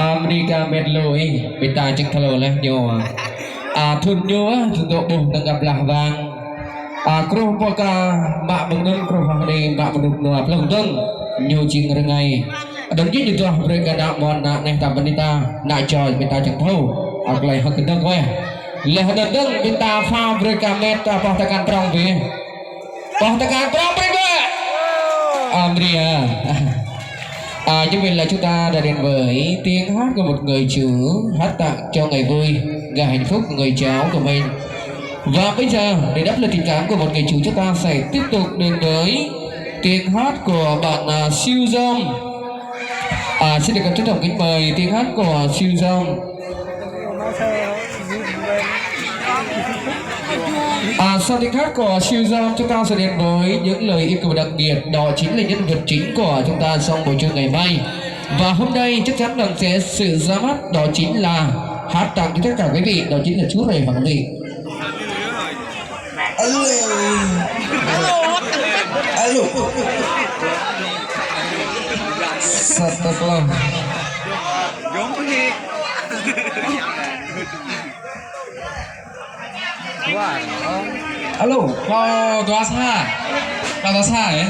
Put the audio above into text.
Amerika Medloi beta cek thalo leh nyo thun nyo untuk buh nanggap lah bang kruh poka mak mengun kruh hang mak menuk no plong dong nyo jing rengai đồng chí như tôi mereka nak mon nak neh ta benita nak joy beta cek thau aklai hak kedeng we leh dedeng beta fa mereka meta poh tekan trong be poh tekan trong be Amria như vậy là chúng ta đã đến với tiếng hát của một người chú hát tặng cho ngày vui và hạnh phúc của người cháu của mình. Và bây giờ để đáp lời tình cảm của một người chú, chúng ta sẽ tiếp tục đến với tiếng hát của bạn Siêu Dông. Xin được trân trọng kính mời tiếng hát của Siêu Dông. Sau tiếng hát của Siêu Dông, chúng ta sẽ đến với những lời yêu cầu đặc biệt, đó chính là nhân vật chính của chúng ta trong buổi trưa ngày mai. Và hôm nay chắc chắn rằng sẽ sự ra mắt, đó chính là hát tặng cho tất cả quý vị, đó chính là chú rể và quý vị. Alo. Astagfirullah. Alo, kau doa sah ya?